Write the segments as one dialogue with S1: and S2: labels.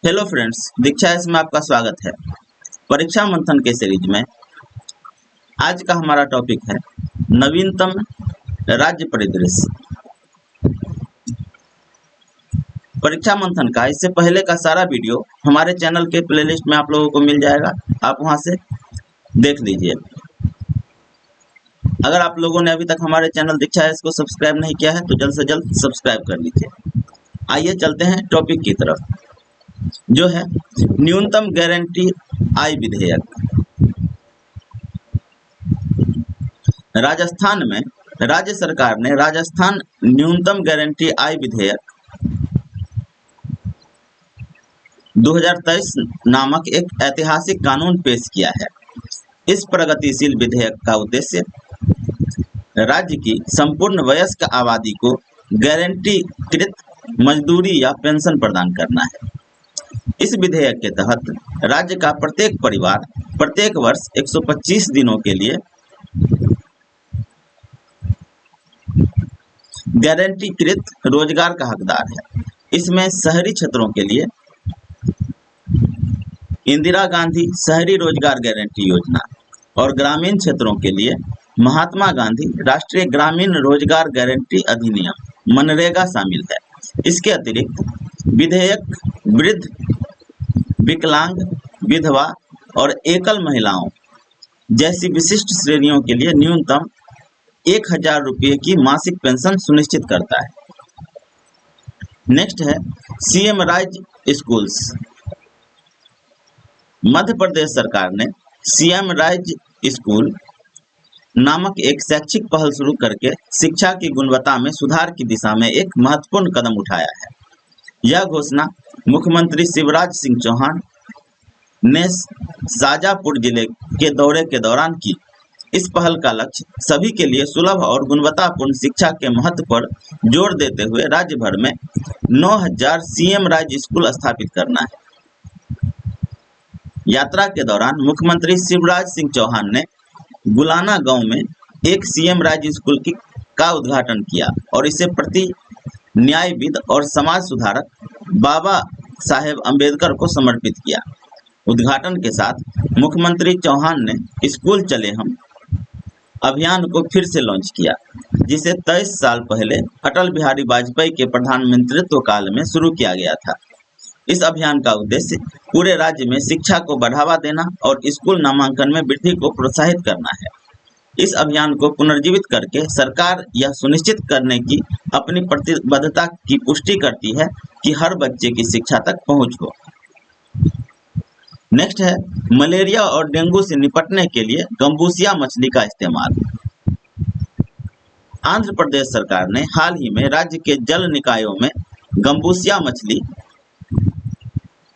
S1: Hello friends, दीक्षा S में आपका स्वागत है। परीक्षा मंथन के सीरीज में आज का हमारा टॉपिक है नवीनतम राज्य परिदृश्य। परीक्षा मंथन का इससे पहले का सारा वीडियो हमारे चैनल के प्लेलिस्ट में आप लोगों को मिल जाएगा, आप वहां से देख लीजिए। अगर आप लोगों ने अभी तक हमारे चैनल दीक्षा एस को सब्सक्राइब नहीं किया है तो जल्द से जल्द सब्सक्राइब कर लीजिए। आइए चलते हैं टॉपिक की तरफ, जो है न्यूनतम गारंटी आय विधेयक। राजस्थान में राज्य सरकार ने राजस्थान न्यूनतम गारंटी आय विधेयक 2023 नामक एक ऐतिहासिक कानून पेश किया है। इस प्रगतिशील विधेयक का उद्देश्य राज्य की संपूर्ण वयस्क आबादी को गारंटीकृत मजदूरी या पेंशन प्रदान करना है। इस विधेयक के तहत राज्य का प्रत्येक परिवार प्रत्येक वर्ष 125 दिनों के लिए गारंटीकृत रोजगार का हकदार है। इसमें शहरी क्षेत्रों के लिए इंदिरा गांधी शहरी रोजगार गारंटी योजना और ग्रामीण क्षेत्रों के लिए महात्मा गांधी राष्ट्रीय ग्रामीण रोजगार गारंटी अधिनियम मनरेगा शामिल है। इसके अतिरिक्त विधेयक वृद्ध, विकलांग, विधवा और एकल महिलाओं जैसी विशिष्ट श्रेणियों के लिए न्यूनतम 1000 रुपये की मासिक पेंशन सुनिश्चित करता है। नेक्स्ट है CM rise schools. Madhya Pradesh सरकार ने सीएम राइज स्कूल नामक एक शैक्षिक पहल शुरू करके शिक्षा की गुणवत्ता में सुधार की दिशा में एक महत्वपूर्ण कदम उठाया है। यह घोषणा मुख्यमंत्री शिवराज सिंह चौहान ने शाजापुर जिले के दौरे के दौरान की। इस पहल का लक्ष्य सभी के लिए सुलभ और गुणवत्तापूर्ण शिक्षा के महत्व पर जोर देते हुए राज्य भर में 9000 सीएम राइज स्कूल स्थापित करना है। यात्रा के दौरान मुख्यमंत्री शिवराज सिंह चौहान ने गुलाना गांव में एक सीएम राइज स्कूल का उद्घाटन किया और इसे प्रति न्यायविद और समाज सुधारक बाबा साहेब अम्बेडकर को समर्पित किया। उद्घाटन के साथ मुख्यमंत्री चौहान ने स्कूल चले हम अभियान को फिर से लॉन्च किया, जिसे 23 साल पहले अटल बिहारी वाजपेयी के प्रधानमंत्रित्व काल में शुरू किया गया था। इस अभियान का उद्देश्य पूरे राज्य में शिक्षा को बढ़ावा देना और स्कूल नामांकन में वृद्धि को प्रोत्साहित करना है। इस अभियान को पुनर्जीवित करके सरकार यह सुनिश्चित करने की अपनी प्रतिबद्धता की पुष्टि करती है कि हर बच्चे की शिक्षा तक पहुंच हो। नेक्स्ट है मलेरिया और डेंगू से निपटने के लिए गंबूसिया मछली का इस्तेमाल। आंध्र प्रदेश सरकार ने हाल ही में राज्य के जल निकायों में गंबूसिया मछली,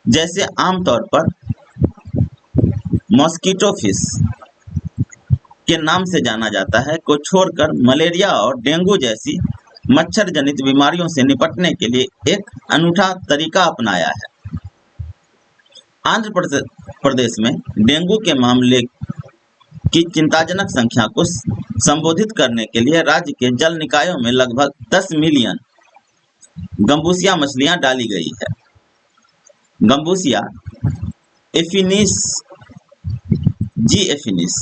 S1: जैसे आमतौर पर मॉस्किटो फिश के नाम से जाना जाता है, को छोड़कर मलेरिया और डेंगू जैसी मच्छर जनित बीमारियों से निपटने के लिए एक अनूठा तरीका अपनाया है। आंध्र प्रदेश में डेंगू के मामले की चिंताजनक संख्या को संबोधित करने के लिए राज्य के जल निकायों में लगभग 10 मिलियन गंबूसिया मछलियां डाली गई है। गंबूसिया एफिनिस जी एफिनिस,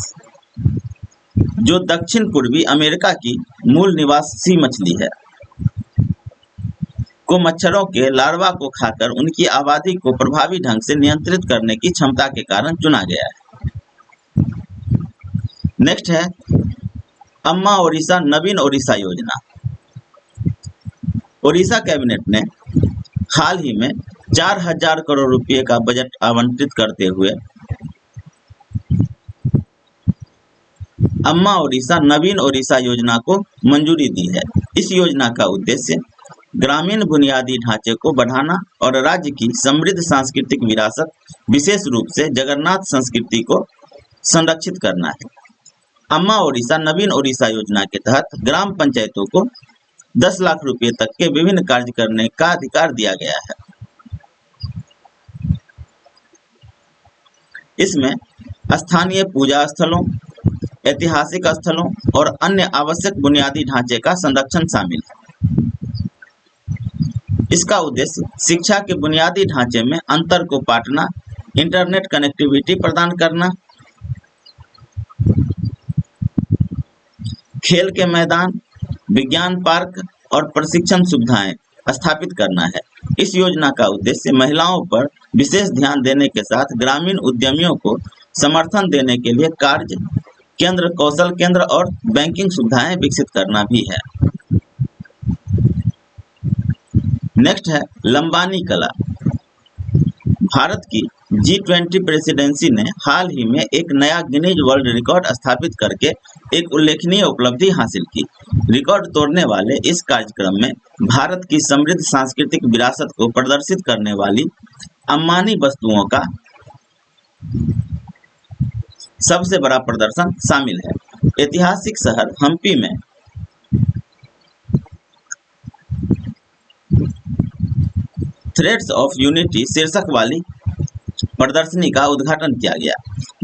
S1: जो दक्षिण पूर्वी अमेरिका की मूल निवासी मछली है, को मच्छरों के लार्वा को खाकर उनकी आबादी को प्रभावी ढंग से नियंत्रित करने की क्षमता के कारण चुना गया है। नेक्स्ट है अम्मा ओडिशा नवीन ओडिशा योजना। ओडिशा कैबिनेट ने हाल ही में 4000 करोड़ रुपए का बजट आवंटित करते हुए अम्मा ओडिशा नवीन ओडिशा योजना को मंजूरी दी है। इस योजना का उद्देश्य ग्रामीण बुनियादी ढांचे को बढ़ाना और राज्य की समृद्ध सांस्कृतिक विरासत, विशेष रूप से जगन्नाथ संस्कृति को संरक्षित करना है। अम्मा ओडिशा नवीन ओडिशा योजना के तहत ग्राम पंचायतों को 10 लाख रुपए तक के विभिन्न कार्य करने का अधिकार दिया गया है। इसमें स्थानीय पूजा स्थलों, ऐतिहासिक स्थलों और अन्य आवश्यक बुनियादी ढांचे का संरक्षण शामिल है। इसका उद्देश्य शिक्षा के बुनियादी ढांचे में अंतर को पाटना, इंटरनेट कनेक्टिविटी प्रदान करना, खेल के मैदान, विज्ञान पार्क और प्रशिक्षण सुविधाएं स्थापित करना है। इस योजना का उद्देश्य महिलाओं पर विशेष ध्यान देने के साथ ग्रामीण उद्यमियों को समर्थन देने के लिए कार्य केंद्र, कौशल केंद्र और बैंकिंग सुविधाएं विकसित करना भी है। नेक्स्ट है लंबानी कला। भारत की G20 प्रेसिडेंसी ने हाल ही में एक नया गिनीज वर्ल्ड रिकॉर्ड स्थापित करके एक उल्लेखनीय उपलब्धि हासिल की। रिकॉर्ड तोड़ने वाले इस कार्यक्रम में भारत की समृद्ध सांस्कृतिक विरासत को प्रदर्शित करने वाली अम्बानी वस्तुओं का सबसे बड़ा प्रदर्शन शामिल है। ऐतिहासिक शहर हम्पी में थ्रेड्स ऑफ यूनिटी शीर्षक वाली प्रदर्शनी का उद्घाटन किया गया।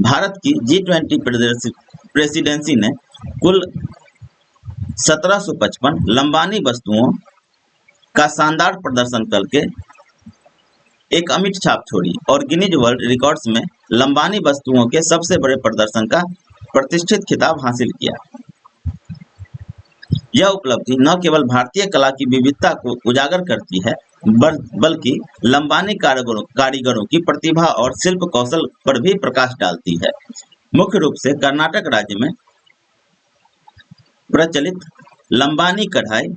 S1: भारत की G20 प्रेसिडेंसी ने कुल 1755 लंबानी वस्तुओं का शानदार प्रदर्शन करके एक अमिट छाप छोड़ी और गिनीज वर्ल्ड रिकॉर्ड्स में लंबानी वस्तुओं के सबसे बड़े प्रदर्शन का प्रतिष्ठित खिताब हासिल किया। यह उपलब्धि न केवल भारतीय कला की विविधता को उजागर करती है, बल्कि लंबानी कारीगरों की प्रतिभा और शिल्प कौशल पर भी प्रकाश डालती है। मुख्य रूप से कर्नाटक राज्य में प्रचलित लंबानी कढ़ाई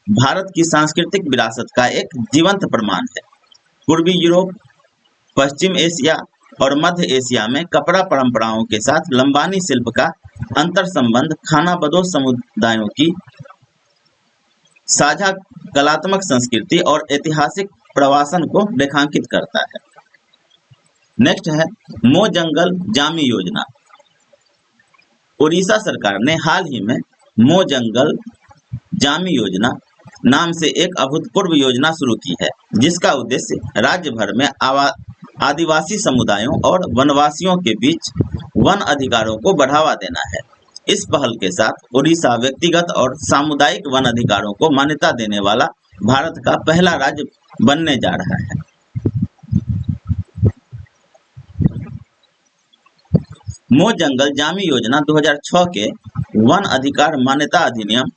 S1: भारत की सांस्कृतिक विरासत का एक जीवंत प्रमाण है। पूर्वी यूरोप, पश्चिम एशिया और मध्य एशिया में कपड़ा परंपराओं के साथ लंबानी शिल्प का अंतर संबंध खानाबदोश समुदायों की साझा कलात्मक संस्कृति और ऐतिहासिक प्रवासन को रेखांकित करता है। नेक्स्ट है मो जंगल जामी योजना। उड़ीसा सरकार ने हाल ही में मो जंगल जामी योजना नाम से एक अभूतपूर्व योजना शुरू की है, जिसका उद्देश्य राज्य भर में आदिवासी समुदायों और वनवासियों के बीच वन अधिकारों को बढ़ावा देना है। इस पहल के साथ उड़ीसा व्यक्तिगत और सामुदायिक वन अधिकारों को मान्यता देने वाला भारत का पहला राज्य बनने जा रहा है। मो जंगल जामी योजना 2006 के वन अधिकार मान्यता अधिनियम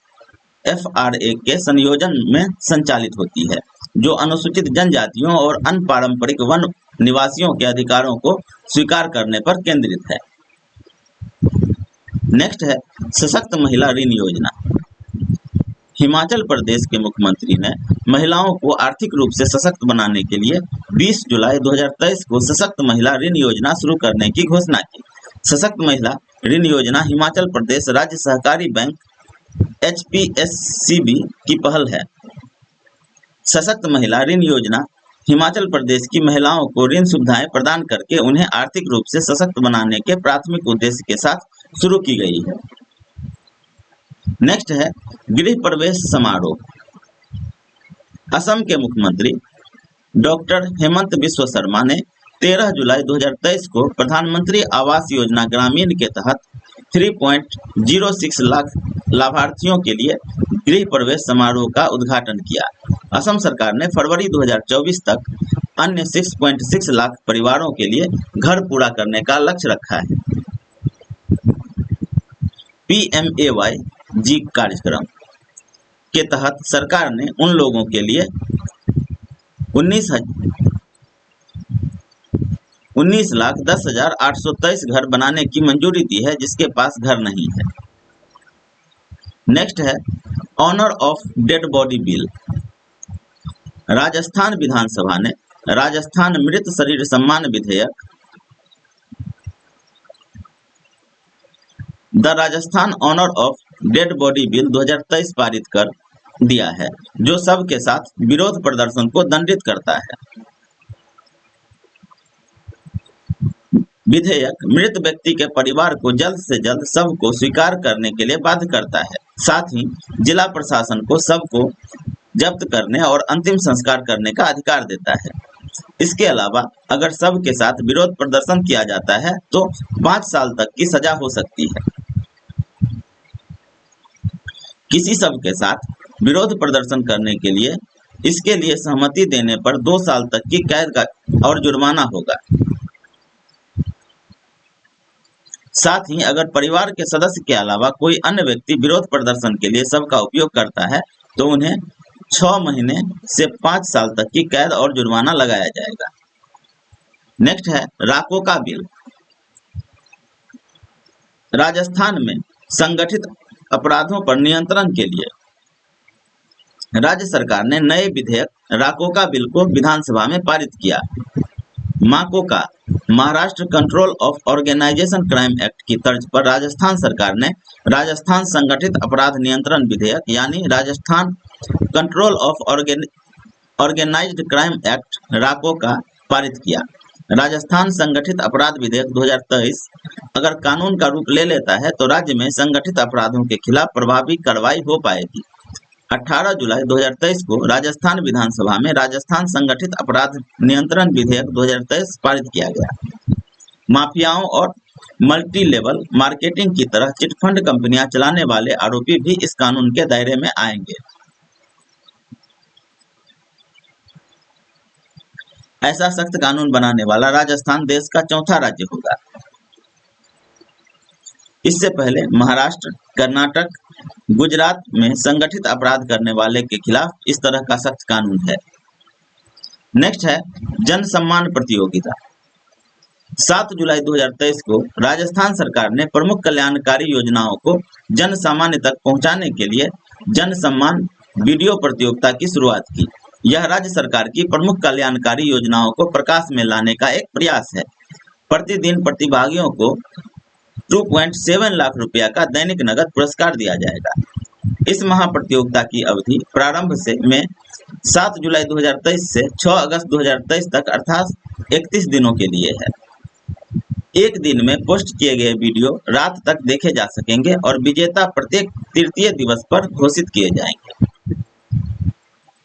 S1: FRA के संयोजन में संचालित होती है, जो अनुसूचित जनजातियों और अनपारंपरिक वन निवासियों के अधिकारों को स्वीकार करने पर केंद्रित है। नेक्स्ट है सशक्त महिला ऋण योजना। हिमाचल प्रदेश के मुख्यमंत्री ने महिलाओं को आर्थिक रूप से सशक्त बनाने के लिए 20 जुलाई 2023 को सशक्त महिला ऋण योजना शुरू करने की घोषणा की। सशक्त महिला ऋण योजना हिमाचल प्रदेश राज्य सहकारी बैंक HPSCB की पहल है। सशक्त महिला ऋण योजना हिमाचल प्रदेश की महिलाओं को ऋण सुविधाएं प्रदान करके उन्हें आर्थिक रूप से सशक्त बनाने के प्राथमिक उद्देश्य के साथ शुरू की गई है। नेक्स्ट है गृह प्रवेश समारोह। असम के मुख्यमंत्री डॉक्टर हेमंत बिस्व शर्मा ने 13 जुलाई 2023 को प्रधानमंत्री आवास योजना ग्रामीण के तहत 3.06 लाख लाभार्थियों के लिए गृह प्रवेश समारोह का उद्घाटन किया। असम सरकार ने फरवरी 2024 तक अन्य 6.6 लाख परिवारों के लिए घर पूरा करने का लक्ष्य रखा है। PMAY-G कार्यक्रम के तहत सरकार ने उन लोगों के लिए 19,10,823 घर बनाने की मंजूरी दी है, जिसके पास घर नहीं है। नेक्स्ट है honour of dead body bill. Rajasthan Vidhan Sabha ने राजस्थान मृत शरीर सम्मान विधेयक the Rajasthan honour of dead body bill 2023 पारित कर दिया है, जो शव के साथ विरोध प्रदर्शन को दंडित करता है। विधेयक मृत व्यक्ति के परिवार को जल्द से जल्द शव को स्वीकार करने के लिए बाध्य करता है। साथ ही जिला प्रशासन को शव को जब्त करने और अंतिम संस्कार करने का अधिकार देता है। इसके अलावा अगर शव के साथ विरोध प्रदर्शन किया जाता है तो 5 साल तक की सजा हो सकती है। किसी शव के साथ विरोध प्रदर्शन करने के लिए इसके लिए सहमति देने पर 2 साल तक की कैद का और जुर्माना होगा। साथ ही अगर परिवार के सदस्य के अलावा कोई अन्य व्यक्ति विरोध प्रदर्शन के लिए शव का उपयोग करता है तो उन्हें 6 महीने से 5 साल तक की कैद और जुर्माना लगाया जाएगा। नेक्स्ट है राकोका बिल। राजस्थान में संगठित अपराधों पर नियंत्रण के लिए राज्य सरकार ने नए विधेयक राकोका बिल को विधानसभा में पारित किया। MCOCA Maharashtra control of organisation crime act की तर्ज पर राजस्थान सरकार ने राजस्थान संगठित अपराध नियंत्रण विधेयक यानी Rajasthan control of organised crime act RCOCA पारित किया। राजस्थान संगठित अपराध विधेयक 2023 अगर कानून का रूप ले लेता है तो राज्य में संगठित अपराधों के खिलाफ प्रभावी कार्रवाई हो पाएगी। 18 जुलाई 2023 को राजस्थान विधानसभा में राजस्थान संगठित अपराध नियंत्रण विधेयक 2023 पारित किया गया। माफियाओं और मल्टी लेवल मार्केटिंग की तरह चिटफंड कंपनियां चलाने वाले आरोपी भी इस कानून के दायरे में आएंगे। ऐसा सख्त कानून बनाने वाला राजस्थान देश का चौथा राज्य होगा। इससे पहले महाराष्ट्र, कर्नाटक, गुजरात में संगठित अपराध करने वाले के खिलाफ इस तरह का सख्त कानून है। नेक्स्ट है जन सम्मान प्रतियोगिता। 7 जुलाई 2023 को राजस्थान सरकार ने प्रमुख कल्याणकारी योजनाओं को जन सामान्य तक पहुंचाने के लिए जन सम्मान वीडियो प्रतियोगिता की शुरुआत की। यह राज्य सरकार की प्रमुख कल्याणकारी योजनाओं को प्रकाश में लाने का एक प्रयास है। प्रतिदिन प्रतिभागियों को 2.7 लाख रुपया का दैनिक नगद पुरस्कार दिया जाएगा। इस महाप्रतियोगिता की अवधि प्रारंभ में 7 जुलाई 2023 से 6 अगस्त 2023 तक अर्थात 31 दिनों के लिए है। एक दिन में पोस्ट किए गए वीडियो रात तक देखे जा सकेंगे और विजेता प्रत्येक तृतीय दिवस पर घोषित किए जाएंगे।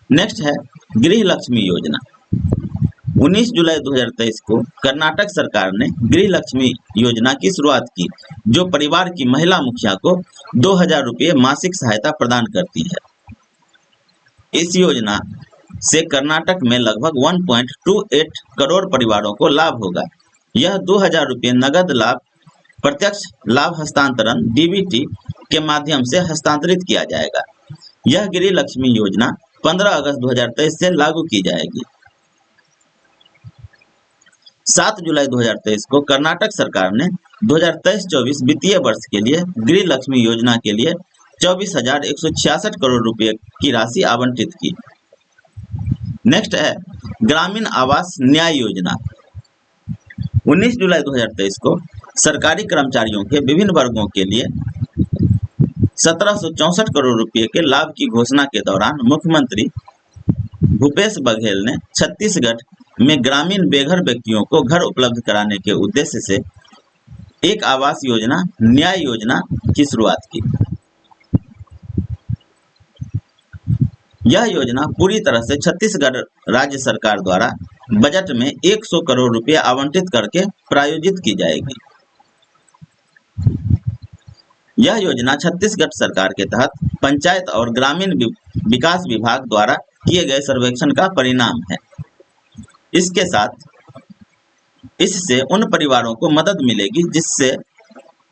S1: नेक्स्ट है गृह लक्ष्मी योजना। 19 जुलाई 2023 को कर्नाटक सरकार ने गृह लक्ष्मी योजना की शुरुआत की, जो परिवार की महिला मुखिया को 2000 रुपये मासिक सहायता प्रदान करती है। इस योजना से कर्नाटक में लगभग 1.28 करोड़ परिवारों को लाभ होगा। यह 2000 रुपये नगद लाभ प्रत्यक्ष लाभ हस्तांतरण डीबीटी के माध्यम से हस्तांतरित किया जाएगा। यह गृह लक्ष्मी योजना 15 अगस्त 2023 से लागू की जाएगी। 7 जुलाई 2023 को कर्नाटक सरकार ने 2023-24 वित्तीय वर्ष के लिए गृह लक्ष्मी योजना के लिए 24,166 करोड़ रुपए की राशि आवंटित की। नेक्स्ट है ग्रामीण आवास न्याय योजना। 19 जुलाई 2023 को सरकारी कर्मचारियों के विभिन्न वर्गों के लिए 1764 करोड़ रुपए के लाभ की घोषणा के दौरान मुख्यमंत्री भूपेश बघेल ने छत्तीसगढ़ में ग्रामीण बेघर व्यक्तियों को घर उपलब्ध कराने के उद्देश्य से एक आवास योजना न्याय योजना की शुरुआत की। यह योजना पूरी तरह से छत्तीसगढ़ राज्य सरकार द्वारा बजट में 100 करोड़ रुपए आवंटित करके प्रायोजित की जाएगी। यह योजना छत्तीसगढ़ सरकार के तहत पंचायत और ग्रामीण विकास विभाग द्वारा किए गए सर्वेक्षण का परिणाम है। इसके साथ इससे उन परिवारों को मदद मिलेगी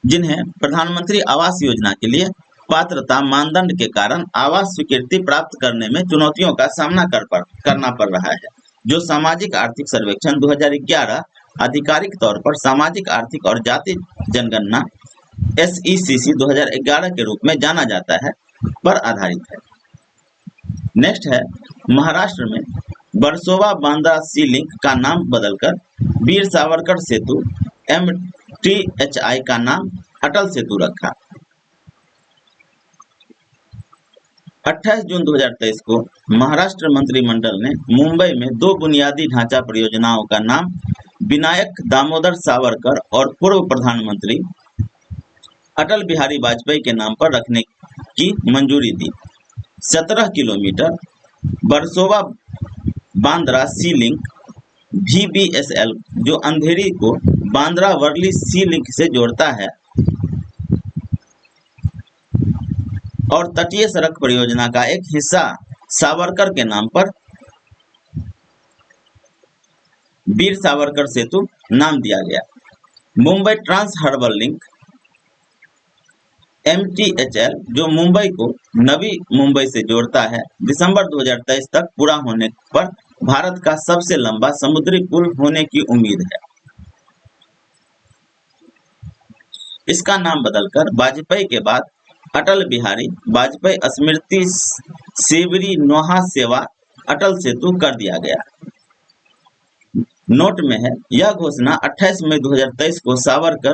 S1: जिन्हें प्रधानमंत्री आवास योजना के लिए पात्रता मानदंड के कारण आवास स्वीकृति प्राप्त करने में चुनौतियों का सामना करना पड़ रहा है, जो सामाजिक आर्थिक सर्वेक्षण 2011 आधिकारिक तौर पर सामाजिक आर्थिक और जाति जनगणना SECC 2011 के रूप में जाना जाता है पर आधारित है। नेक्स्ट है महाराष्ट्र में बरसोवा बांद्रा सी लिंक का नाम बदलकर वीर सावरकर सेतु MTHI का नाम अटल सेतु रखा। 28 जून 2023 को महाराष्ट्र मंत्रिमंडल ने मुंबई में 2 बुनियादी ढांचा परियोजनाओं का नाम विनायक दामोदर सावरकर और पूर्व प्रधानमंत्री अटल बिहारी वाजपेयी के नाम पर रखने की मंजूरी दी। 17 किलोमीटर बरसोवा बांद्रा सी लिंक VBSL जो अंधेरी को बांद्रा वर्ली सी लिंक से जोड़ता है और तटीय सड़क परियोजना का एक हिस्सा सावरकर के नाम पर वीर सावरकर सेतु नाम दिया गया। Mumbai trans harbour link MTHL जो मुंबई को नवी मुंबई से जोड़ता है, दिसंबर 2023 तक पूरा होने पर भारत का सबसे लंबा समुद्री पुल होने की उम्मीद है। इसका नाम बदलकर वाजपेयी के बाद अटल बिहारी वाजपेयी स्मृति शिवरी नौहा सेवा अटल सेतु कर दिया गया। नोट में है, यह घोषणा 28 मई 2023 को सावरकर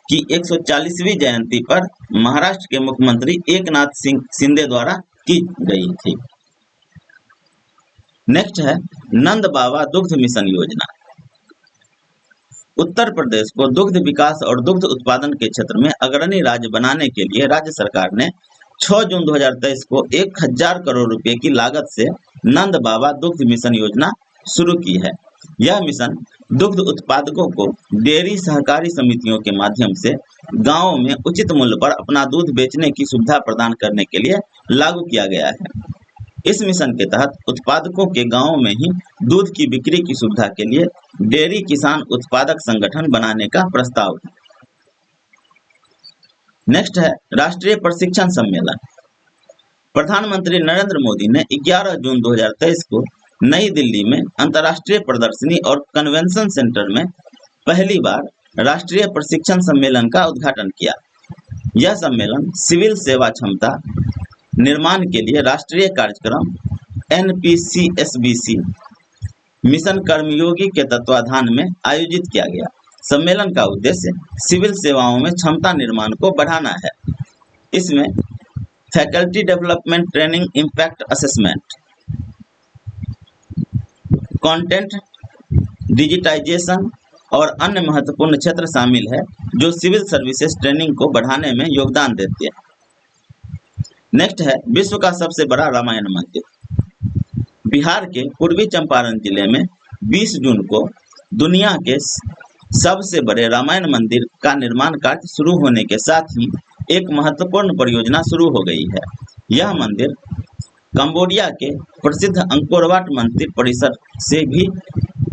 S1: की 140वीं जयंती पर महाराष्ट्र के मुख्यमंत्री एकनाथ शिंदे द्वारा की गई थी। नेक्स्ट है नंद बाबा दुग्ध मिशन योजना। उत्तर प्रदेश को दुग्ध विकास और दुग्ध उत्पादन के क्षेत्र में अग्रणी राज्य बनाने के लिए राज्य सरकार ने 6 जून 2023 को 1000 करोड़ रुपए की लागत से नंद बाबा दुग्ध मिशन योजना शुरू की है। यह मिशन दुग्ध उत्पादकों को डेयरी सहकारी समितियों के माध्यम से गांवों में उचित मूल्य पर अपना दूध बेचने की सुविधा प्रदान करने के लिए लागू किया गया है। इस मिशन के तहत उत्पादकों के गांवों में ही दूध की बिक्री की सुविधा के लिए डेयरी किसान उत्पादक संगठन बनाने का प्रस्ताव है। नेक्स्ट है राष्ट्रीय प्रशिक्षण सम्मेलन। प्रधानमंत्री नरेंद्र मोदी ने 11 जून 2023 को नई दिल्ली में अंतर्राष्ट्रीय प्रदर्शनी और कन्वेंशन सेंटर में पहली बार राष्ट्रीय प्रशिक्षण सम्मेलन का उद्घाटन किया। यह सम्मेलन सिविल सेवा क्षमता निर्माण के लिए राष्ट्रीय कार्यक्रम NPCSBC मिशन कर्मयोगी के तत्वाधान में आयोजित किया गया। सम्मेलन का उद्देश्य सिविल सेवाओं में क्षमता निर्माण को बढ़ाना है। इसमें faculty development, training, impact assessment, content digitisation और अन्य महत्वपूर्ण क्षेत्र शामिल है जो सिविल सर्विसेज ट्रेनिंग को बढ़ाने में योगदान देते हैं। नेक्स्ट है विश्व का सबसे बड़ा रामायण मंदिर। बिहार के पूर्वी चंपारण जिले में 20 जून को दुनिया के सबसे बड़े रामायण मंदिर का निर्माण कार्य शुरू होने के साथ ही एक महत्वपूर्ण परियोजना शुरू हो गई है। यह मंदिर कंबोडिया के प्रसिद्ध अंकोर वाट मंदिर परिसर से भी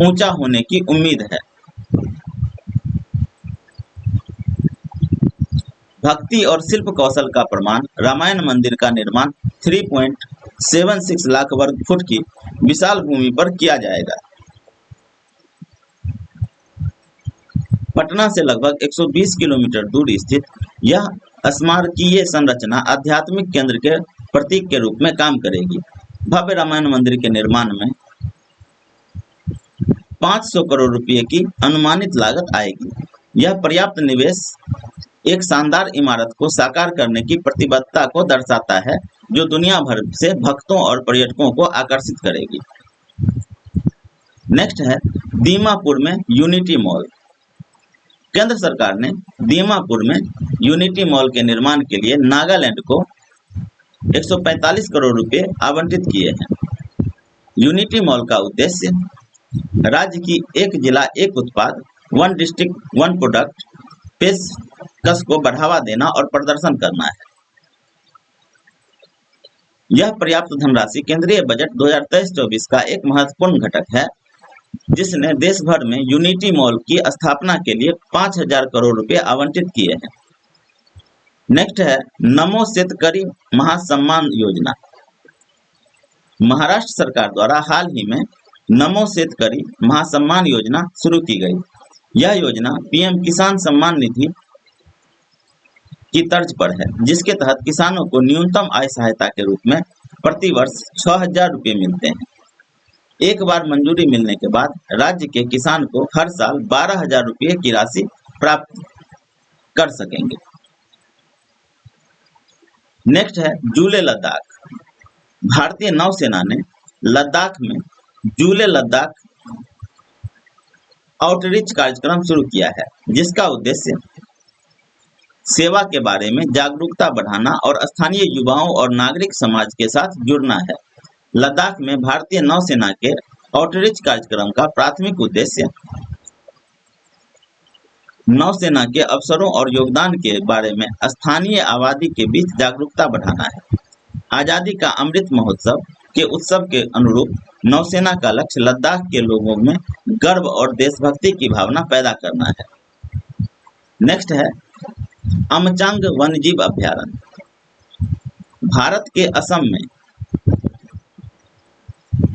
S1: ऊंचा होने की उम्मीद है। भक्ति और शिल्प कौशल का प्रमाण रामायण मंदिर का निर्माण 3.76 लाख वर्ग फुट की विशाल भूमि पर किया जाएगा। पटना से लगभग 120 किलोमीटर दूर स्थित यह स्मारकीय संरचना आध्यात्मिक केंद्र के प्रतीक के रूप में काम करेगी। भव्य रामायण मंदिर के निर्माण में 500 करोड़ रुपए की अनुमानित लागत आएगी। यह पर्याप्त निवेश एक शानदार इमारत को साकार करने की प्रतिबद्धता को दर्शाता है जो दुनिया भर से भक्तों और पर्यटकों को आकर्षित करेगी। नेक्स्ट है दीमापुर में यूनिटी मॉल। केंद्र सरकार ने दीमापुर में यूनिटी मॉल के निर्माण के लिए नागालैंड को 145 करोड़ रुपए आवंटित किए हैं। यूनिटी मॉल का उद्देश्य राज्य की एक जिला एक उत्पाद, वन डिस्ट्रिक्ट वन प्रोडक्ट पेशकश को बढ़ावा देना और प्रदर्शन करना है। यह पर्याप्त धनराशि केंद्रीय बजट 2023-24 का एक महत्वपूर्ण घटक है, जिसने देश भर में यूनिटी मॉल की स्थापना के लिए 5000 करोड़ रुपए आवंटित किए हैं। नेक्स्ट है नमो शेतकरी महासम्मान योजना। महाराष्ट्र सरकार द्वारा हाल ही में नमो शेतकरी महासम्मान योजना शुरू की गई। यह योजना पीएम किसान सम्मान निधि की तर्ज पर है, जिसके तहत किसानों को न्यूनतम आय सहायता के रूप में प्रति वर्ष 6000 रुपये मिलते हैं। एक बार मंजूरी मिलने के बाद राज्य के किसान को हर साल 12000 रुपये की राशि प्राप्त कर सकेंगे। नेक्स्ट है जूले लद्दाख। भारतीय नौसेना ने लद्दाख में जूले लद्दाख आउटरीच कार्यक्रम शुरू किया है, जिसका उद्देश्य सेवा के बारे में जागरूकता बढ़ाना और स्थानीय युवाओं और नागरिक समाज के साथ जुड़ना है। लद्दाख में भारतीय नौसेना के आउटरीच कार्यक्रम का प्राथमिक उद्देश्य नौसेना के अवसरों और योगदान के बारे में स्थानीय आबादी के बीच जागरूकता बढ़ाना है। आजादी का अमृत महोत्सव के उत्सव के अनुरूप नौसेना का लक्ष्य लद्दाख के लोगों में गर्व और देशभक्ति की भावना पैदा करना है। नेक्स्ट है अमचांग वन्यजीव अभयारण्य। भारत के असम में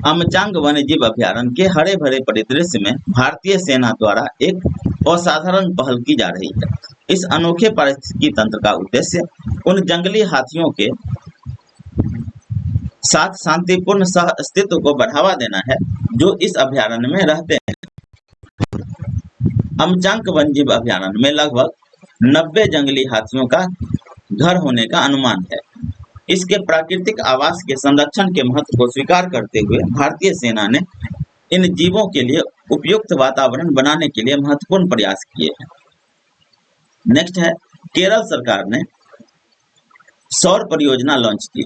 S1: अमचांग वन्यजीव अभयारण्य के हरे भरे परिदृश्य में भारतीय सेना द्वारा एक असाधारण पहल की जा रही है। इस अनोखे पारिस्थितिकी तंत्र का उद्देश्य उन जंगली हाथियों के साथ शांतिपूर्ण सह अस्तित्व को बढ़ावा देना है जो इस अभयारण्य में रहते हैं। अमचांग वन्यजीव अभयारण्य में लगभग 90 जंगली हाथियों का घर होने का अनुमान है। इसके प्राकृतिक आवास के संरक्षण के महत्व को स्वीकार करते हुए भारतीय सेना ने इन जीवों के लिए उपयुक्त वातावरण बनाने के लिए महत्वपूर्ण प्रयास किए हैं। नेक्स्ट है केरल सरकार ने सौर परियोजना लॉन्च की।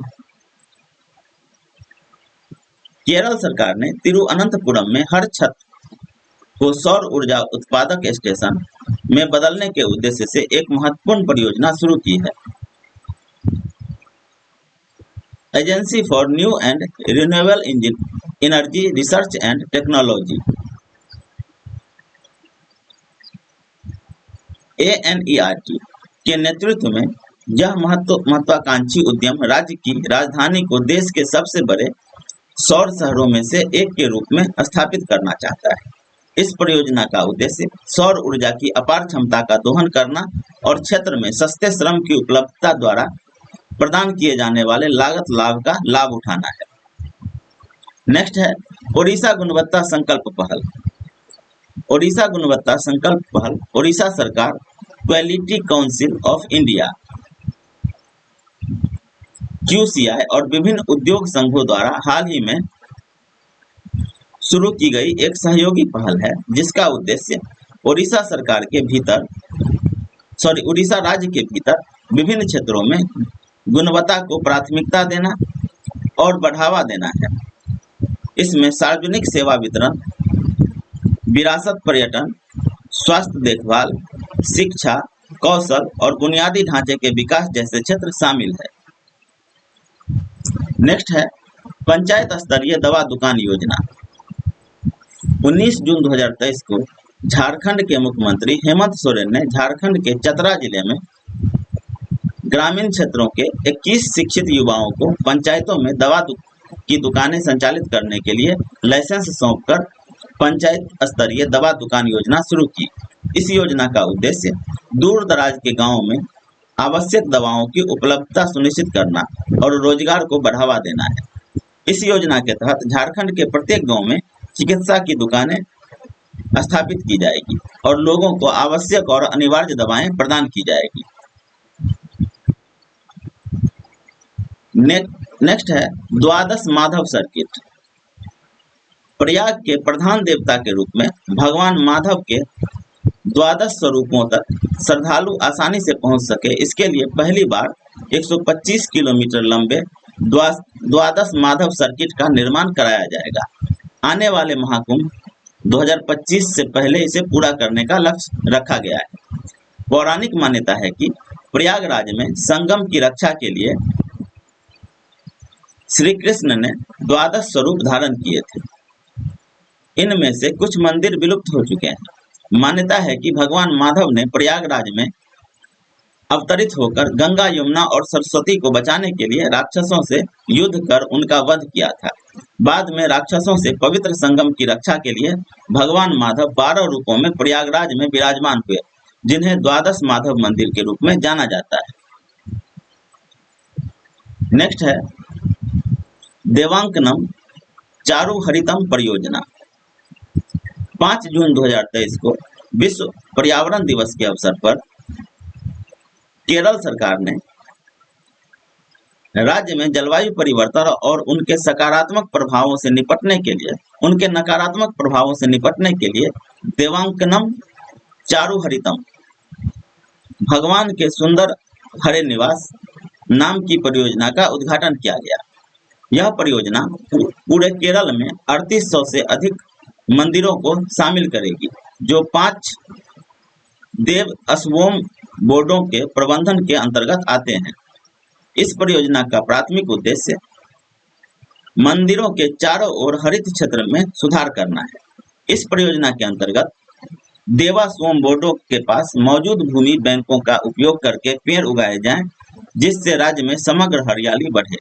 S1: केरल सरकार ने तिरुअनंतपुरम में हर छत को सौर ऊर्जा उत्पादक स्टेशन में बदलने के उद्देश्य से एक महत्वपूर्ण परियोजना शुरू की है। Agency for new and renewable energy research and technology ANERT के नेतृत्व में यह महत्वाकांक्षी उद्यम राज्य की राजधानी को देश के सबसे बड़े सौर शहरों में से एक के रूप में स्थापित करना चाहता है। इस परियोजना का उद्देश्य सौर ऊर्जा की अपार क्षमता का दोहन करना और क्षेत्र में सस्ते श्रम की उपलब्धता द्वारा प्रदान किए जाने वाले लागत लाभ का लाभ उठाना है। नेक्स्ट है ओडिशा गुणवत्ता संकल्प पहल। ओडिशा गुणवत्ता संकल्प पहल ओडिशा सरकार, quality council of India QCI और विभिन्न उद्योग संघों द्वारा हाल ही में शुरू की गई एक सहयोगी पहल है जिसका उद्देश्य ओडिशा सरकार के भीतर ओडिशा राज्य के भीतर विभिन्न क्षेत्रों में गुणवत्ता को प्राथमिकता देना और बढ़ावा देना है। इसमें सार्वजनिक सेवा वितरण, विरासत पर्यटन, स्वास्थ्य देखभाल, शिक्षा, कौशल और बुनियादी ढांचे के विकास जैसे क्षेत्र शामिल है। नेक्स्ट है पंचायत स्तरीय दवा दुकान योजना। 19 जून 2023 को झारखंड के मुख्यमंत्री हेमंत सोरेन ने झारखंड के चतरा जिले में ग्रामीण क्षेत्रों के 21 शिक्षित युवाओं को पंचायतों में दवा की दुकानें संचालित करने के लिए लाइसेंस सौंपकर पंचायत स्तरीय दवा दुकान योजना शुरू की। इस योजना का उद्देश्य दूर दराज के गांवों में आवश्यक दवाओं की उपलब्धता सुनिश्चित करना और रोजगार को बढ़ावा देना है। इस योजना के तहत झारखंड के प्रत्येक गांव में चिकित्सा की दुकानें स्थापित की जाएगी और लोगों को आवश्यक और अनिवार्य दवाएं प्रदान की जाएगी। नेक्स्ट है द्वादश माधव सर्किट। प्रयाग के प्रधान देवता के रूप में भगवान माधव के द्वादश स्वरूपों तक श्रद्धालु आसानी से पहुंच सके, इसके लिए पहली बार 125 किलोमीटर लंबे द्वादश माधव सर्किट का निर्माण कराया जाएगा। आने वाले महाकुंभ 2025 से पहले इसे पूरा करने का लक्ष्य रखा गया है। पौराणिक मान्यता है कि प्रयागराज में संगम की रक्षा के लिए श्री कृष्ण ने द्वादश स्वरूप धारण किए थे। इनमें से कुछ मंदिर विलुप्त हो चुके हैं। मान्यता है कि भगवान माधव ने प्रयागराज में अवतरित होकर गंगा, यमुना और सरस्वती को बचाने के लिए राक्षसों से युद्ध कर उनका वध किया था। बाद में राक्षसों से पवित्र संगम की रक्षा के लिए भगवान माधव 12 रूपों में प्रयागराज में विराजमान हुए, जिन्हें द्वादश माधव मंदिर के रूप में जाना जाता है। नेक्स्ट है देवांकनम चारु हरितम परियोजना। 5 जून 2023 को विश्व पर्यावरण दिवस के अवसर पर केरल सरकार ने राज्य में जलवायु परिवर्तन और उनके सकारात्मक प्रभावों से निपटने के लिए उनके नकारात्मक प्रभावों से निपटने के लिए देवांकनम चारु हरितम भगवान के सुंदर हरे निवास नाम की परियोजना का उद्घाटन किया गया। यह परियोजना पूरे केरल में 3800 से अधिक मंदिरों को शामिल करेगी, जो 5 देव अस्वोम बोर्डों के प्रबंधन के अंतर्गत आते हैं। इस परियोजना का प्राथमिक उद्देश्य मंदिरों के चारों ओर हरित क्षेत्र में सुधार करना है। इस परियोजना के अंतर्गत देवा स्वयं बोर्डों के पास मौजूद भूमि बैंकों का उपयोग करके पेड़ उगाए जाएं, जिससे राज्य में समग्र हरियाली बढ़े।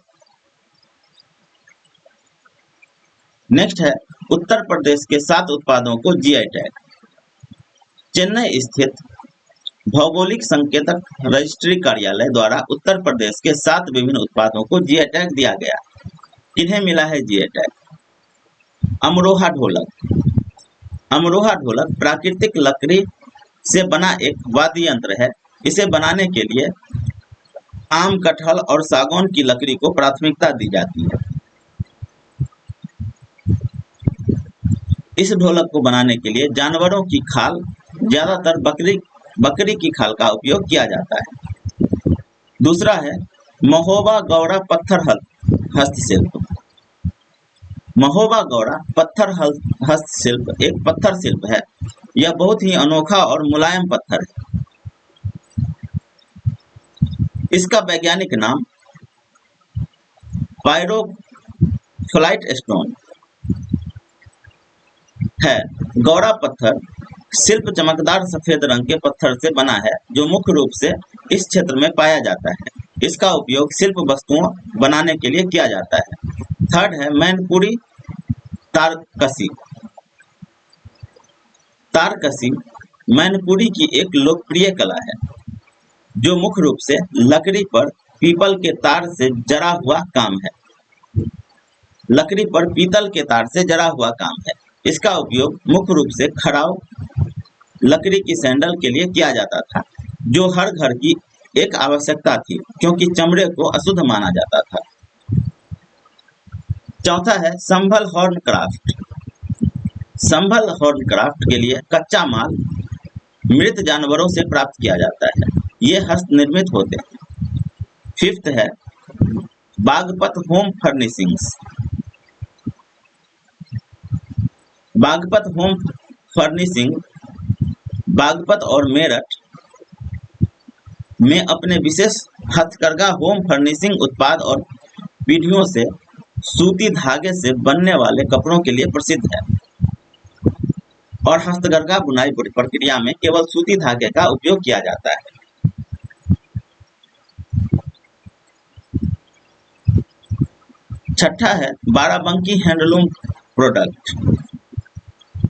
S1: नेक्स्ट है उत्तर प्रदेश के 7 उत्पादों को जीआई टैग। चेन्नई स्थित भौगोलिक संकेतक रजिस्ट्री कार्यालय द्वारा उत्तर प्रदेश के 7 विभिन्न उत्पादों को जीआई टैग दिया गया। किन्हें मिला है जीआई टैग? अमरोहा ढोलक। अमरोहा ढोलक प्राकृतिक लकड़ी से बना एक वाद्य यंत्र है। इसे बनाने के लिए आम, कटहल और सागौन की लकड़ी को प्राथमिकता दी जाती है। इस ढोलक को बनाने के लिए जानवरों की खाल, ज्यादातर बकरी की खाल का उपयोग किया जाता है। दूसरा है महोबा गौड़ा पत्थर हस्तशिल्प। महोबा गौड़ा पत्थर हस्तशिल्प एक पत्थर शिल्प है। यह बहुत ही अनोखा और मुलायम पत्थर है। इसका वैज्ञानिक नाम पायरोफ्लाइट स्टोन है। गौड़ा पत्थर शिल्प चमकदार सफेद रंग के पत्थर से बना है, जो मुख्य रूप से इस क्षेत्र में पाया जाता है। इसका उपयोग शिल्प वस्तुओं बनाने के लिए किया जाता है। थर्ड है मैनपुरी तारकसी। तारकसी मैनपुरी की एक लोकप्रिय कला है, जो मुख्य रूप से लकड़ी पर पीपल के तार से जड़ा हुआ काम है। लकड़ी पर पीतल के तार से जड़ा हुआ काम है। इसका उपयोग मुख्य रूप से खड़ाऊ लकड़ी की सैंडल के लिए किया जाता था, जो हर घर की एक आवश्यकता थी, क्योंकि चमड़े को अशुद्ध माना जाता था। चौथा है संभल हॉर्न क्राफ्ट। संभल हॉर्न क्राफ्ट के लिए कच्चा माल मृत जानवरों से प्राप्त किया जाता है। ये हस्त निर्मित होते हैं। फिफ्थ है Baghpat home furnishings. Baghpat home furnishing Baghpat और मेरठ में अपने विशेष हथकरघा होम फर्निशिंग उत्पाद और पीढ़ियों से सूती धागे से बनने वाले कपड़ों के लिए प्रसिद्ध है। और हस्तकरघा बुनाई प्रक्रिया में केवल सूती धागे का उपयोग किया जाता है। छठा है बाराबंकी हैंडलूम प्रोडक्ट।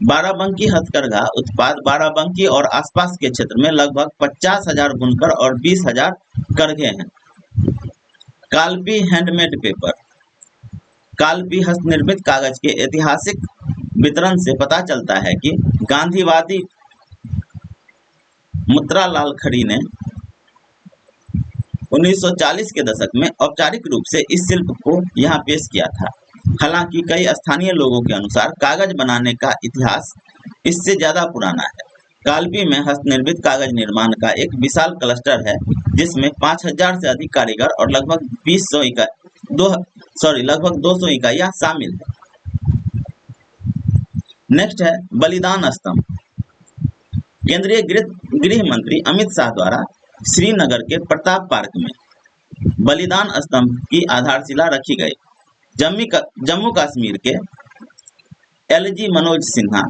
S1: बाराबंकी हथकरघा उत्पाद बाराबंकी और आसपास के क्षेत्र में लगभग 50,000 बुनकर और 20,000 करघे हैं। Kalpi handmade paper. कालपी हस्तनिर्मित कागज के ऐतिहासिक वितरण से पता चलता है कि गांधीवादी मुत्रालाल खड़ी ने 1940 के दशक में औपचारिक रूप से इस शिल्प को यहाँ पेश किया था। हालांकि कई स्थानीय लोगों के अनुसार कागज बनाने का इतिहास इससे ज्यादा पुराना है। कालपी में हस्तनिर्मित कागज निर्माण का एक विशाल क्लस्टर है, जिसमें 5,000 से अधिक कारीगर और लगभग 200 इकाइयां शामिल है। नेक्स्ट है बलिदान स्तंभ। केंद्रीय गृह मंत्री अमित शाह द्वारा श्रीनगर के प्रताप पार्क में बलिदान स्तंभ की आधारशिला रखी गई। जम्मू कश्मीर के एलजी मनोज सिन्हा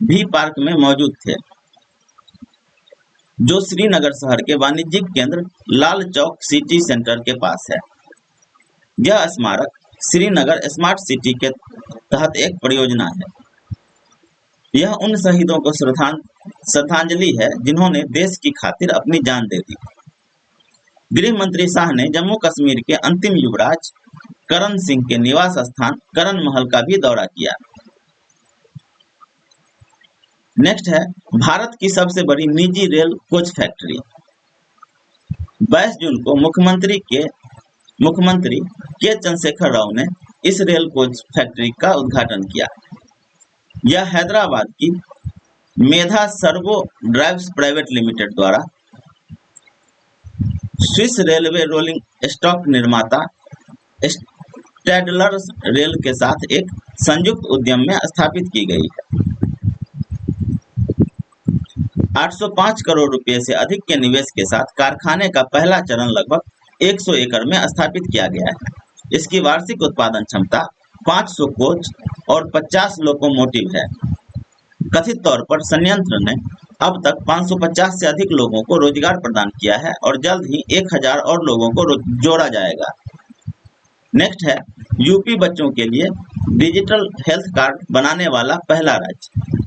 S1: भी पार्क में मौजूद थे, जो श्रीनगर शहर के वाणिज्यिक केंद्र लाल चौक सिटी सेंटर के पास है। यह स्मारक श्रीनगर स्मार्ट सिटी के तहत एक परियोजना है। यह उन शहीदों को श्रद्धांजलि है जिन्होंने देश की खातिर अपनी जान दे दी। गृह मंत्री शाह ने जम्मू कश्मीर के अंतिम युवराज करण सिंह के निवास स्थान करण महल का भी दौरा किया। नेक्स्ट है भारत की सबसे बड़ी निजी रेल कोच फैक्ट्री। 22 जून को मुख्यमंत्री के चंद्रशेखर राव ने इस रेल कोच फैक्ट्री का उद्घाटन किया। यह हैदराबाद की मेधा सर्वो ड्राइव्स प्राइवेट लिमिटेड द्वारा स्विस रेलवे रोलिंग स्टॉक निर्माता स्टैडलर रेल के साथ एक संयुक्त उद्यम में स्थापित की गई है। 805 करोड़ रुपए से अधिक के निवेश के साथ कारखाने का पहला चरण लगभग 100 एकड़ में स्थापित किया गया है। इसकी वार्षिक उत्पादन क्षमता 500 कोच और 50 लोकोमोटिव है। कथित तौर पर संयंत्र ने अब तक 550 से अधिक लोगों को रोजगार प्रदान किया है और जल्द ही 1000 और लोगों को जोड़ा जाएगा। नेक्स्ट है यूपी बच्चों के लिए डिजिटल हेल्थ कार्ड बनाने वाला पहला राज्य।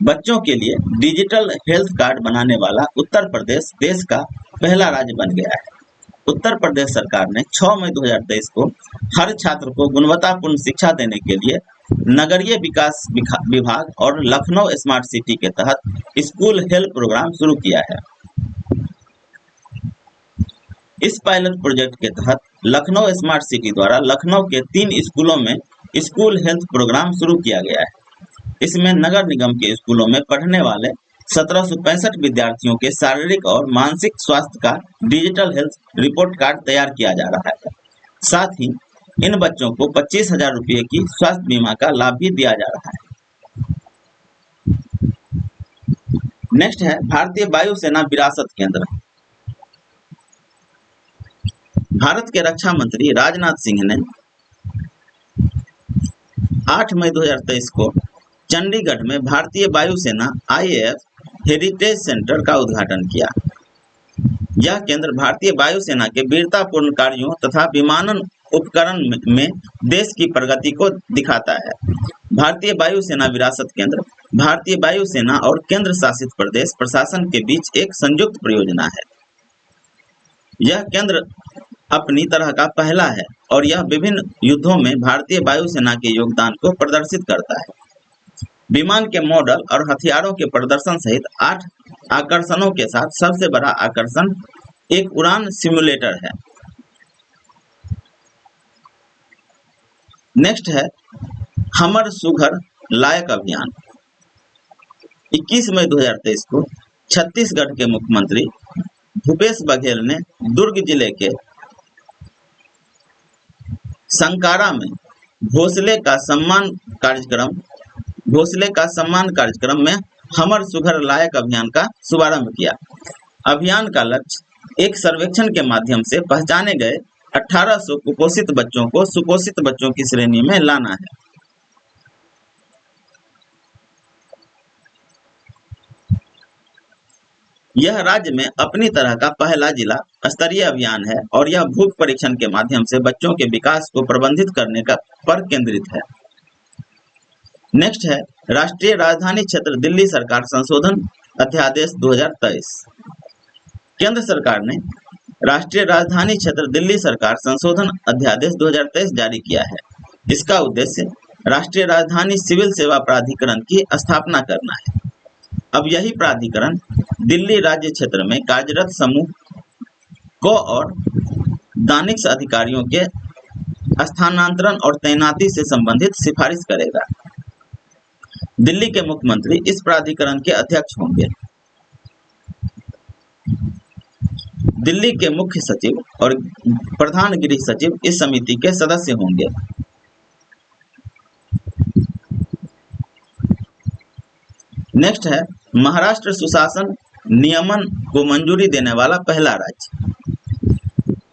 S1: बच्चों के लिए डिजिटल हेल्थ कार्ड बनाने वाला उत्तर प्रदेश देश का पहला राज्य बन गया है। उत्तर प्रदेश सरकार ने 6 मई 2023 को हर छात्र को गुणवत्तापूर्ण शिक्षा देने के लिए नगरीय विकास विभाग और लखनऊ स्मार्ट सिटी के तहत स्कूल हेल्थ प्रोग्राम शुरू किया है। इस पायलट प्रोजेक्ट के तहत लखनऊ स्मार्ट सिटी द्वारा लखनऊ के 3 स्कूलों में स्कूल हेल्थ प्रोग्राम शुरू किया गया है। इसमें नगर निगम के स्कूलों में पढ़ने वाले 1765 विद्यार्थियों के शारीरिक और मानसिक स्वास्थ्य का डिजिटल हेल्थ रिपोर्ट कार्ड तैयार किया जा रहा है। साथ ही इन बच्चों को 25,000 रुपये की स्वास्थ्य बीमा का लाभ भी दिया जा रहा है। नेक्स्ट है भारतीय वायुसेना विरासत केंद्र। भारत के रक्षा मंत्री राजनाथ सिंह ने 8 मई 2023 को चंडीगढ़ में भारतीय वायुसेना IAF हेरिटेज सेंटर का उद्घाटन किया। यह केंद्र भारतीय वायुसेना के वीरतापूर्ण कार्यों तथा विमानन उपकरण में देश की प्रगति को दिखाता है। भारतीय वायुसेना विरासत केंद्र भारतीय वायुसेना और केंद्र शासित प्रदेश प्रशासन के बीच एक संयुक्त परियोजना है। यह केंद्र अपनी तरह का पहला है और यह विभिन्न युद्धों में भारतीय वायुसेना के योगदान को प्रदर्शित करता है। विमान के मॉडल और हथियारों के प्रदर्शन सहित 8 आकर्षणों के साथ सबसे बड़ा आकर्षण एक उड़ान सिमुलेटर है। नेक्स्ट है हमर सुघर लायक अभियान। 21 मई 2023 को छत्तीसगढ़ के मुख्यमंत्री भूपेश बघेल ने दुर्ग जिले के संकारा में भोसले का सम्मान कार्यक्रम में हमर सुघर लायक अभियान का शुभारंभ किया। अभियान का लक्ष्य एक सर्वेक्षण के माध्यम से पहचाने गए 1800 कुपोषित बच्चों को सुपोषित बच्चों की श्रेणी में लाना है। यह राज्य में अपनी तरह का पहला जिला स्तरीय अभियान है और यह भूख परीक्षण के माध्यम से बच्चों के विकास को प्रबंधित करने पर केंद्रित है। नेक्स्ट है राष्ट्रीय राजधानी क्षेत्र दिल्ली सरकार संशोधन अध्यादेश 2023। केंद्र सरकार ने राष्ट्रीय राजधानी क्षेत्र दिल्ली सरकार संशोधन अध्यादेश 2023 जारी किया है। इसका उद्देश्य राष्ट्रीय राजधानी सिविल सेवा प्राधिकरण की स्थापना करना है। अब यही प्राधिकरण दिल्ली राज्य क्षेत्र में कार्यरत समूह को और दानिश अधिकारियों के स्थानांतरण और तैनाती से संबंधित सिफारिश करेगा। दिल्ली के मुख्यमंत्री इस प्राधिकरण के अध्यक्ष होंगे। दिल्ली के मुख्य सचिव और प्रधान गृह सचिव इस समिति के सदस्य होंगे। नेक्स्ट है महाराष्ट्र सुशासन नियमन को मंजूरी देने वाला पहला राज्य।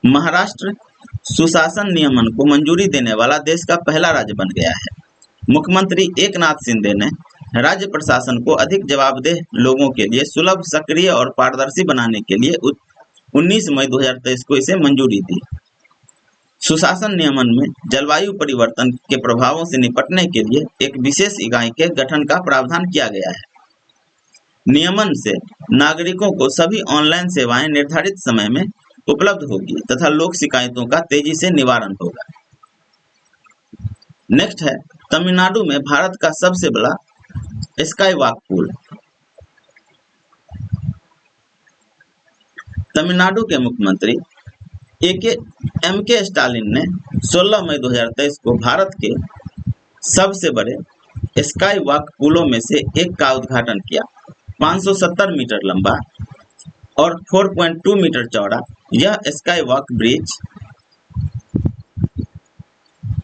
S1: महाराष्ट्र सुशासन नियमन को मंजूरी देने वाला देश का पहला राज्य बन गया है। मुख्यमंत्री एकनाथ शिंदे ने राज्य प्रशासन को अधिक जवाबदेह लोगों के लिए सुलभ, सक्रिय और पारदर्शी बनाने के लिए 19 मई 2023 को इसे मंजूरी दी। सुशासन नियमन में जलवायु परिवर्तन के प्रभावों से निपटने के लिए एक विशेष इकाई के गठन का प्रावधान किया गया है। नियमन से नागरिकों को सभी ऑनलाइन सेवाएं निर्धारित समय में उपलब्ध होगी तथा लोक शिकायतों का तेजी से निवारण होगा। नेक्स्ट है तमिलनाडु में भारत का सबसे बड़ा स्काई वॉक पुल। तमिलनाडु के मुख्यमंत्री एम.के. स्टालिन ने 16 मई 2023 को भारत के सबसे बड़े स्काई वॉक पुलों में से एक का उद्घाटन किया। 570 मीटर लंबा और 4.2 मीटर चौड़ा यह sky walk bridge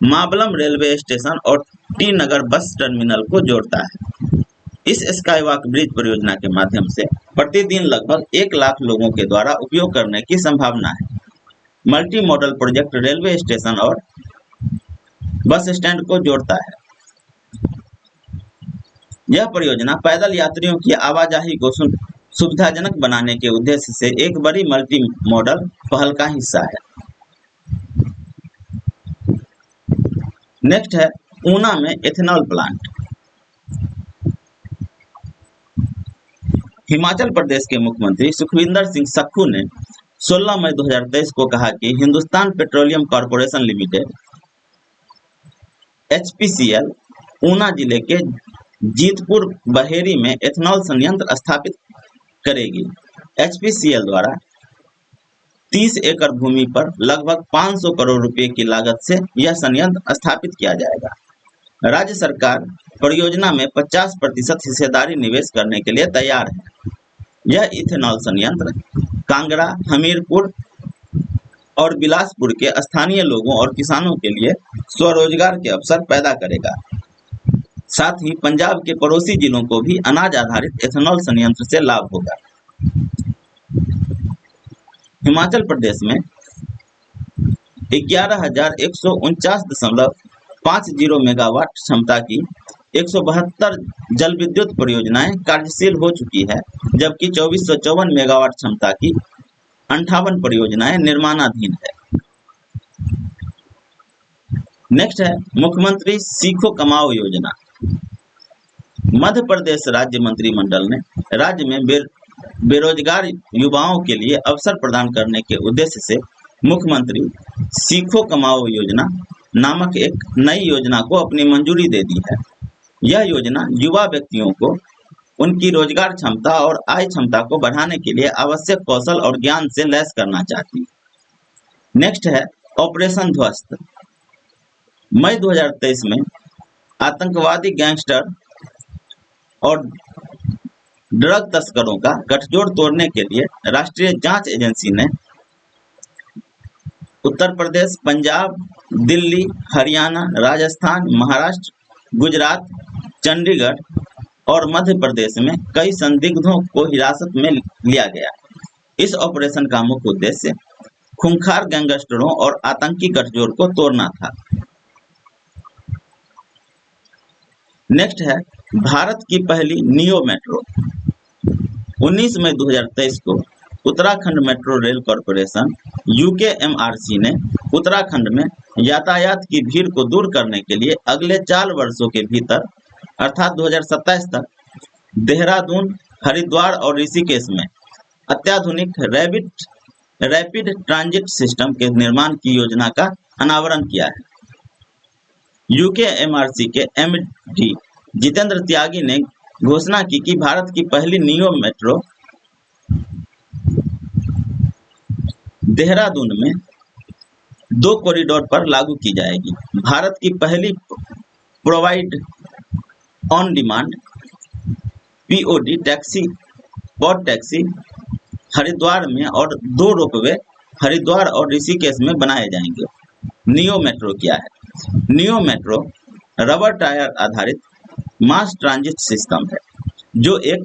S1: Mambalam railway station और टी नगर बस टर्मिनल को जोड़ता है। इस स्काई वॉक ब्रिज परियोजना के माध्यम से प्रतिदिन लगभग 1 लाख लोगों के द्वारा उपयोग करने की संभावना है। Multi modal project railway station और बस स्टैंड को जोड़ता है। यह परियोजना पैदल यात्रियों की आवाजाही को सुविधाजनक बनाने के उद्देश्य से एक बड़ी मल्टी मॉडल पहल का हिस्सा है। नेक्स्ट है ऊना में एथेनॉल प्लांट। हिमाचल प्रदेश के मुख्यमंत्री सुखविंदर सिंह सुक्खू ने 16 मई 2023 को कहा कि Hindustan petroleum corporation limited HPCL Una जिले के जीतपुर बहेरी में एथेनॉल संयंत्र स्थापित करेगी। HPCL द्वारा 30 एकड़ भूमि पर लगभग 500 करोड़ रुपए की लागत से यह संयंत्र स्थापित किया जाएगा। राज्य सरकार परियोजना में 50% हिस्सेदारी निवेश करने के लिए तैयार है। यह इथेनॉल संयंत्र कांगड़ा, हमीरपुर और बिलासपुर के स्थानीय लोगों और किसानों के लिए स्वरोजगार के अवसर पैदा करेगा। साथ ही पंजाब के पड़ोसी जिलों को भी अनाज आधारित एथेनॉल संयंत्र से लाभ होगा। हिमाचल प्रदेश में 11,149.50 मेगावाट क्षमता की 172 जल विद्युत परियोजनाएं कार्यशील हो चुकी है, जबकि 2454 मेगावाट क्षमता की 58 परियोजनाएं निर्माणाधीन है। नेक्स्ट है मुख्यमंत्री सीखो कमाओ योजना। मध्य प्रदेश राज्य मंत्रिमंडल ने राज्य में बेरोजगार युवाओं के लिए अवसर प्रदान करने के उद्देश्य से मुख्यमंत्री सीखो कमाओ योजना नामक एक नई योजना को अपनी मंजूरी दे दी है। यह योजना युवा व्यक्तियों को उनकी रोजगार क्षमता और आय क्षमता को बढ़ाने के लिए आवश्यक कौशल और ज्ञान से लैस करना चाहती है। नेक्स्ट है ऑपरेशन ध्वस्त। मई 2023 में आतंकवादी, गैंगस्टर और ड्रग तस्करों का गठजोड़ तोड़ने के लिए राष्ट्रीय जांच एजेंसी ने उत्तर प्रदेश, पंजाब, दिल्ली, हरियाणा, राजस्थान, महाराष्ट्र, गुजरात, चंडीगढ़ और मध्य प्रदेश में कई संदिग्धों को हिरासत में लिया गया। इस ऑपरेशन का मुख्य उद्देश्य खूंखार गैंगस्टरों और आतंकी गठजोड़ को तोड़ना था। नेक्स्ट है भारत की पहली नियो मेट्रो। 19 मई 2023 को Uttarakhand metro rail corporation UKMRC ने उत्तराखंड में यातायात की भीड़ को दूर करने के लिए अगले 4 वर्षों के भीतर अर्थात 2027 तक देहरादून, हरिद्वार और ऋषिकेश में अत्याधुनिक रैपिड ट्रांजिट सिस्टम के निर्माण की योजना का अनावरण किया है। UKMRC के MD जितेंद्र त्यागी ने घोषणा की कि भारत की पहली नियो मेट्रो देहरादून में 2 कॉरिडोर पर लागू की जाएगी। भारत की पहली provide on demand POD pod taxi Haridwar में और 2 रोपवे हरिद्वार और ऋषिकेश में बनाए जाएंगे। नियो मेट्रो क्या है? नियो मेट्रो रबर टायर आधारित मास ट्रांजिट सिस्टम है जो एक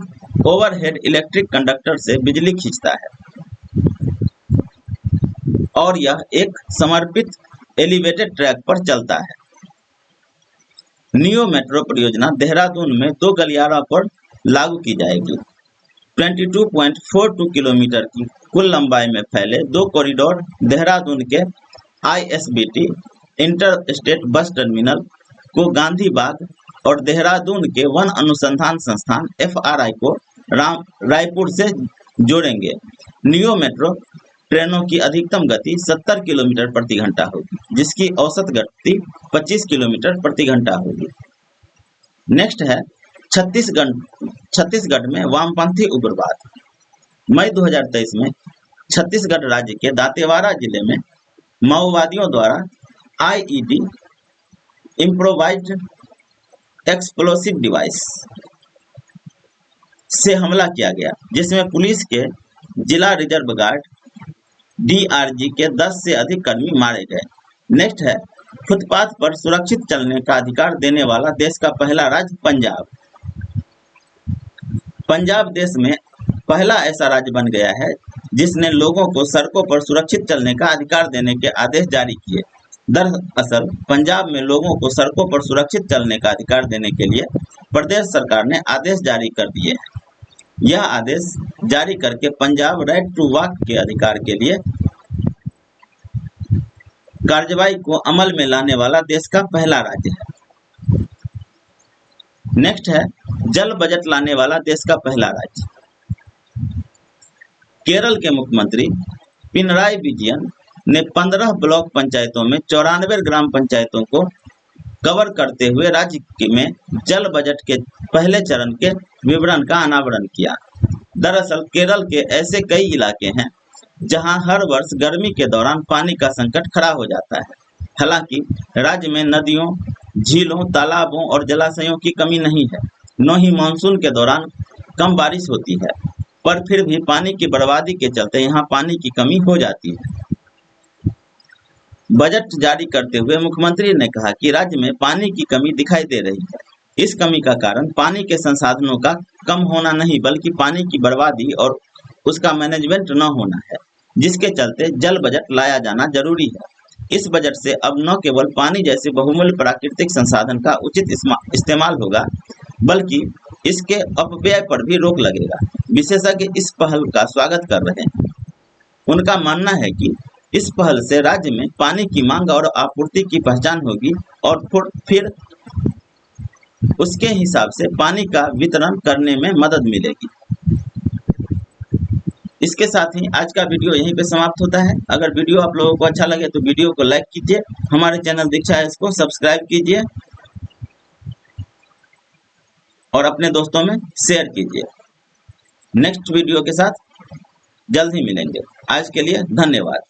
S1: ओवरहेड इलेक्ट्रिक कंडक्टर से बिजली खींचता है और यह एक समर्पित एलिवेटेड ट्रैक पर चलता है। नियो मेट्रो परियोजना देहरादून में 2 गलियारों पर लागू की जाएगी। 22.42 किलोमीटर की कुल लंबाई में फैले 2 कॉरिडोर देहरादून के ISBT inter state bus terminal को गांधी बाग और देहरादून के वन अनुसंधान संस्थान FRI को रायपुर से जोड़ेंगे। नियो मेट्रो ट्रेनों की अधिकतम गति 70 किलोमीटर प्रति घंटा होगी, जिसकी औसत गति 25 किलोमीटर प्रति घंटा होगी। नेक्स्ट है छत्तीसगढ़ में वामपंथी उग्रवाद। मई 2023 में छत्तीसगढ़ राज्य के दांतेवाड़ा जिले में माओवादियों द्वारा IED इम्प्रोवाइज्ड एक्सप्लोसिव डिवाइस से हमला किया गया, जिसमें पुलिस के जिला रिजर्व गार्ड DRG के 10 से अधिक कर्मी मारे गए। नेक्स्ट है फुटपाथ पर सुरक्षित चलने का अधिकार देने वाला देश का पहला राज्य पंजाब। पंजाब देश में पहला ऐसा राज्य बन गया है जिसने लोगों को सड़कों पर सुरक्षित चलने का अधिकार देने के आदेश जारी किए। दरअसल पंजाब में लोगों को सड़कों पर सुरक्षित चलने का अधिकार देने के लिए प्रदेश सरकार ने आदेश जारी कर दिए हैं। यह आदेश जारी करके पंजाब राइट टू वॉक के अधिकार के लिए कार्रवाई को अमल में लाने वाला देश का पहला राज्य है। नेक्स्ट है जल बजट लाने वाला देश का पहला राज्य। केरल के मुख्यमंत्री पिनराई विजयन ने 15 ब्लॉक पंचायतों में 94 ग्राम पंचायतों को कवर करते हुए राज्य में जल बजट के पहले चरण के विवरण का अनावरण किया। दरअसल केरल के ऐसे कई इलाके हैं जहां हर वर्ष गर्मी के दौरान पानी का संकट खड़ा हो जाता है। हालांकि राज्य में नदियों, झीलों, तालाबों और जलाशयों की कमी नहीं है, न ही मानसून के दौरान कम बारिश होती है, पर फिर भी पानी की बर्बादी के चलते यहाँ पानी की कमी हो जाती है। बजट जारी करते हुए मुख्यमंत्री ने कहा कि राज्य में पानी की कमी दिखाई दे रही है। इस कमी का कारण पानी के संसाधनों का कम होना नहीं बल्कि पानी की बर्बादी और उसका मैनेजमेंट न होना है, जिसके चलते जल बजट लाया जाना जरूरी है। इस बजट से अब न केवल पानी जैसे बहुमूल्य प्राकृतिक संसाधन का उचित इस्तेमाल होगा, बल्कि इसके अपव्यय पर भी रोक लगेगा। विशेषज्ञ इस पहल का स्वागत कर रहे हैं। उनका मानना है कि इस पहल से राज्य में पानी की मांग और आपूर्ति की पहचान होगी और फिर उसके हिसाब से पानी का वितरण करने में मदद मिलेगी। इसके साथ ही आज का वीडियो यहीं पे समाप्त होता है। अगर वीडियो आप लोगों को अच्छा लगे तो वीडियो को लाइक कीजिए, हमारे चैनल दीक्षा है इसको सब्सक्राइब कीजिए और अपने दोस्तों में शेयर कीजिए। नेक्स्ट वीडियो के साथ जल्द ही मिलेंगे। आज के लिए धन्यवाद।